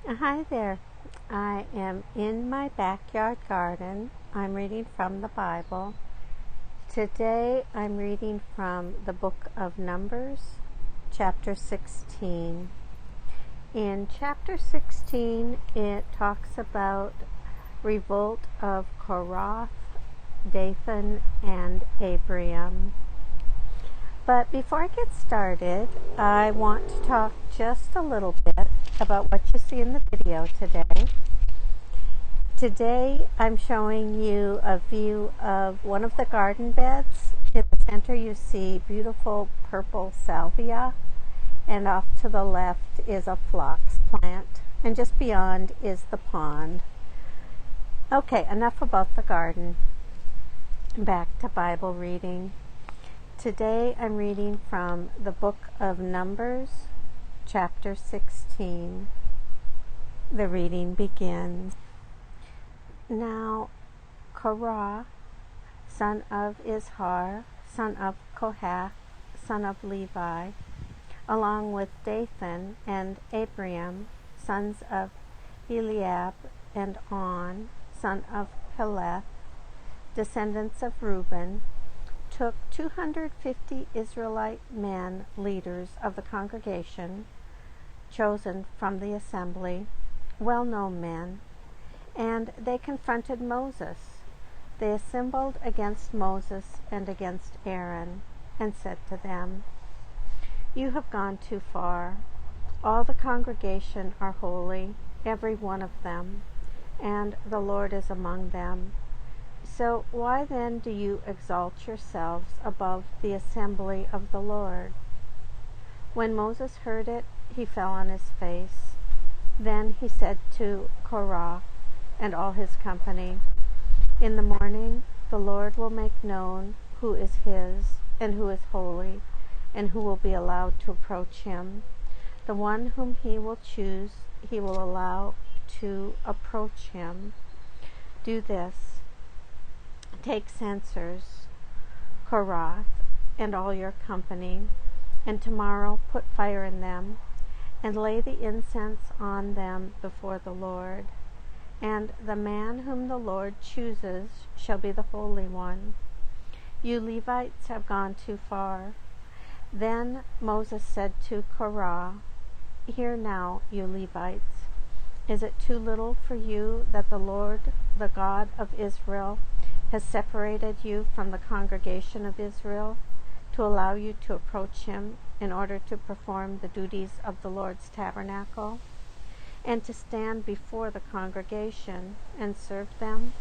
Hi there. I am in my backyard garden. I'm reading from the Bible. Today I'm reading from the book of Numbers, chapter 16. In chapter 16, it talks about revolt of Korah, Dathan, and Abiram. But before I get started, I want to talk just a little bit about what you see in the video today. Today I'm showing you a view of one of the garden beds. In the center you see beautiful purple salvia, and off to the left is a phlox plant, and just beyond is the pond. Okay, enough about the garden. Back to Bible reading. Today I'm reading from the book of Numbers, chapter 16. The reading begins. Now Korah, son of Izhar, son of Kohath, son of Levi, along with Dathan and Abiram, sons of Eliab, and On, son of Peleth, descendants of Reuben, took 250 Israelite men, leaders of the congregation, chosen from the assembly, well-known men, and they confronted Moses. They assembled against Moses and against Aaron, and said to them, "You have gone too far. All the congregation are holy, every one of them, and the Lord is among them. So why then do you exalt yourselves above the assembly of the Lord?" When Moses heard it, he fell on his face. Then he said to Korah and all his company, "In the morning the Lord will make known who is his and who is holy, and who will be allowed to approach him. The one whom he will choose, he will allow to approach him. Do this. Take censers, Korah, and all your company, and tomorrow put fire in them, and lay the incense on them before the Lord. And the man whom the Lord chooses shall be the Holy One. You Levites have gone too far." Then Moses said to Korah, "Hear now, you Levites. Is it too little for you that the Lord, the God of Israel, has separated you from the congregation of Israel to allow you to approach him in order to perform the duties of the Lord's tabernacle, and to stand before the congregation and serve them?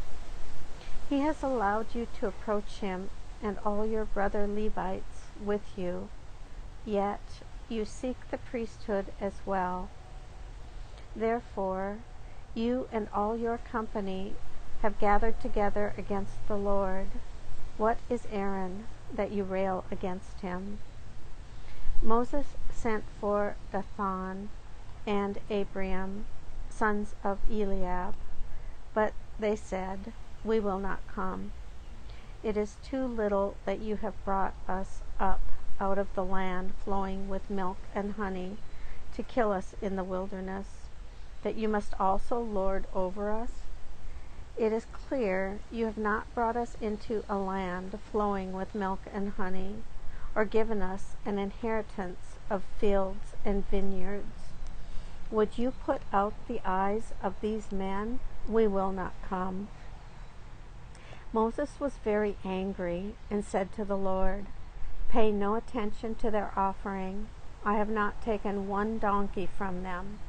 He has allowed you to approach him and all your brother Levites with you, yet you seek the priesthood as well. Therefore, you and all your company have gathered together against the Lord. What is Aaron that you rail against him?" Moses sent for Dathan and Abiram, sons of Eliab, but they said, "We will not come. It is too little that you have brought us up out of the land flowing with milk and honey to kill us in the wilderness, that you must also lord over us. It is clear you have not brought us into a land flowing with milk and honey, or given us an inheritance of fields and vineyards. Would you put out the eyes of these men? We will not come." Moses was very angry and said to the Lord, "Pay no attention to their offering. I have not taken one donkey from them,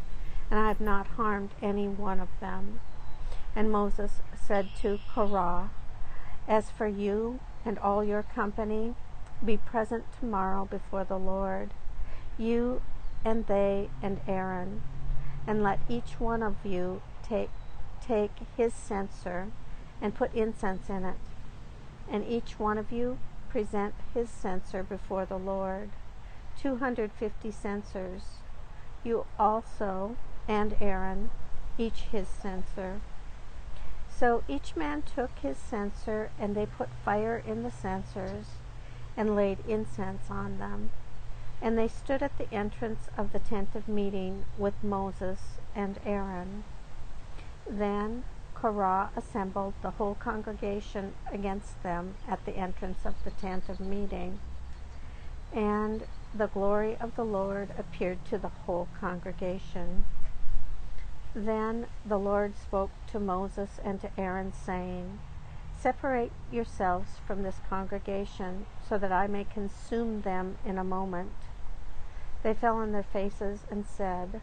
and I have not harmed any one of them." And Moses said to Korah, "As for you and all your company, be present tomorrow before the Lord, you and they and Aaron, and let each one of you take his censer and put incense in it, and each one of you present his censer before the Lord, 250 censers. You also and Aaron, each his censer." So each man took his censer, and they put fire in the censers and laid incense on them. And they stood at the entrance of the tent of meeting with Moses and Aaron. Then Korah assembled the whole congregation against them at the entrance of the tent of meeting. And the glory of the Lord appeared to the whole congregation. Then the Lord spoke to Moses and to Aaron, saying, "Separate yourselves from this congregation, so that I may consume them in a moment." They fell on their faces and said,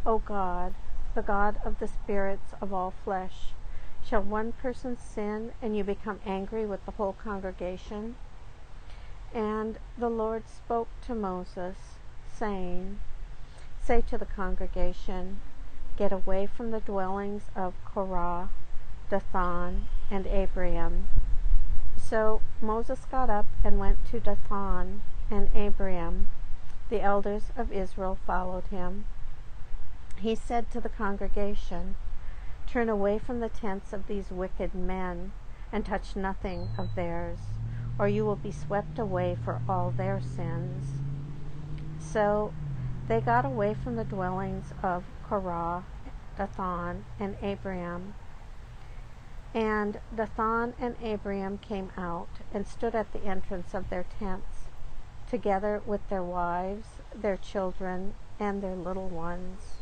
"O God, the God of the spirits of all flesh, shall one person sin and you become angry with the whole congregation?" And the Lord spoke to Moses, saying, "Say to the congregation, get away from the dwellings of Korah, Dathan, and Abiram." So Moses got up and went to Dathan, and Abiram, the elders of Israel, followed him. He said to the congregation, "Turn away from the tents of these wicked men, and touch nothing of theirs, or you will be swept away for all their sins." So they got away from the dwellings of Korah, Dathan, and Abiram. And Dathan and Abiram came out and stood at the entrance of their tents, together with their wives, their children, and their little ones.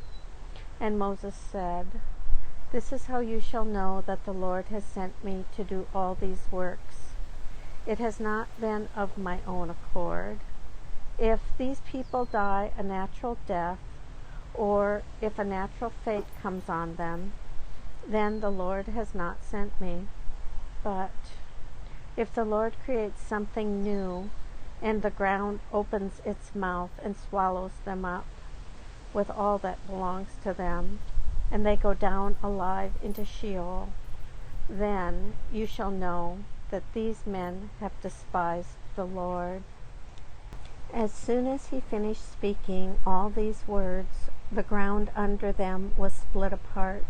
And Moses said, "This is how you shall know that the Lord has sent me to do all these works. It has not been of my own accord. If these people die a natural death, or if a natural fate comes on them, then the Lord has not sent me. But if the Lord creates something new, and the ground opens its mouth and swallows them up with all that belongs to them, and they go down alive into Sheol, then you shall know that these men have despised the Lord." As soon as he finished speaking all these words, the ground under them was split apart.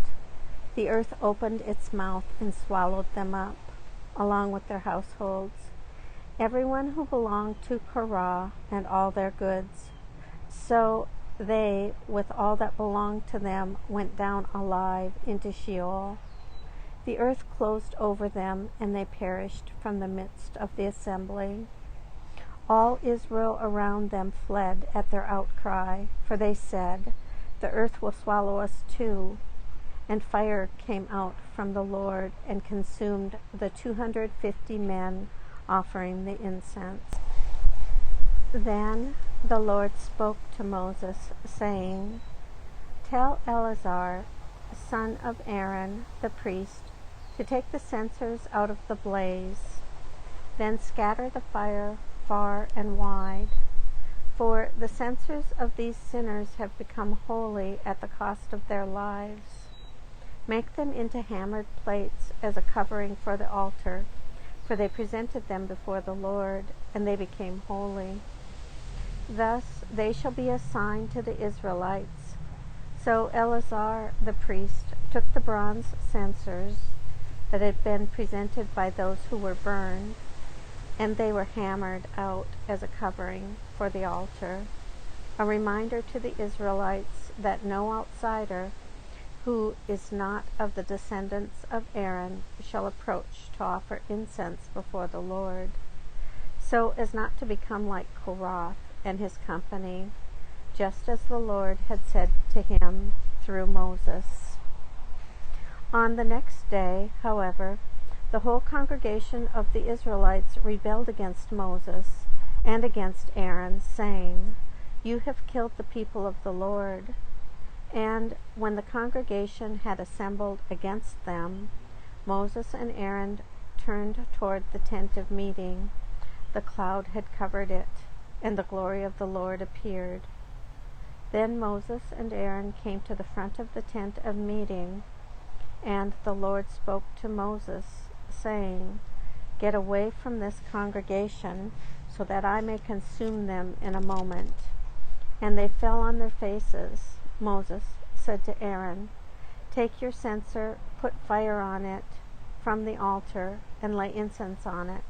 The earth opened its mouth and swallowed them up, along with their households, everyone who belonged to Korah and all their goods. So they, with all that belonged to them, went down alive into Sheol. The earth closed over them, and they perished from the midst of the assembly. All Israel around them fled at their outcry, for they said, "The earth will swallow us too." And fire came out from the Lord and consumed the 250 men offering the incense. Then the Lord spoke to Moses, saying, "Tell Eleazar, son of Aaron, the priest, to take the censers out of the blaze. Then scatter the fire far and wide. For the censers of these sinners have become holy at the cost of their lives. Make them into hammered plates as a covering for the altar, for they presented them before the Lord, and they became holy. Thus they shall be a sign to the Israelites." So Eleazar the priest took the bronze censers that had been presented by those who were burned, and they were hammered out as a covering for the altar, a reminder to the Israelites that no outsider who is not of the descendants of Aaron shall approach to offer incense before the Lord, so as not to become like Korah and his company, just as the Lord had said to him through Moses. On the next day, however, the whole congregation of the Israelites rebelled against Moses and against Aaron, saying, "You have killed the people of the Lord." And when the congregation had assembled against them, Moses and Aaron turned toward the tent of meeting. The cloud had covered it, and the glory of the Lord appeared. Then Moses and Aaron came to the front of the tent of meeting, and the Lord spoke to Moses, saying, "Get away from this congregation, so that I may consume them in a moment." And they fell on their faces. Moses said to Aaron, "Take your censer, put fire on it from the altar, and lay incense on it,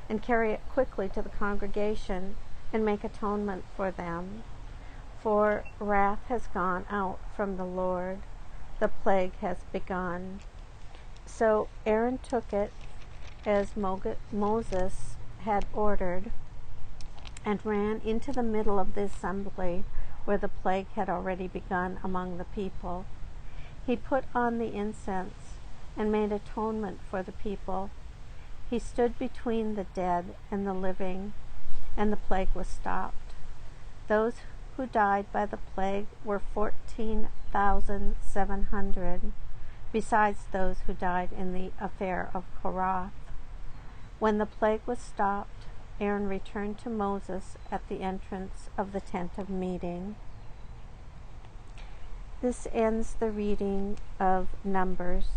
and carry it quickly to the congregation, and make atonement for them. For wrath has gone out from the Lord, the plague has begun. So Aaron took it as Moses had ordered, and ran into the middle of the assembly where the plague had already begun among the people. He put on the incense and made atonement for the people. He stood between the dead and the living, and the plague was stopped. Those who died by the plague were 14,700, besides those who died in the affair of Korah. When the plague was stopped, Aaron returned to Moses at the entrance of the tent of meeting. This ends the reading of Numbers,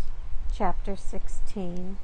chapter 16.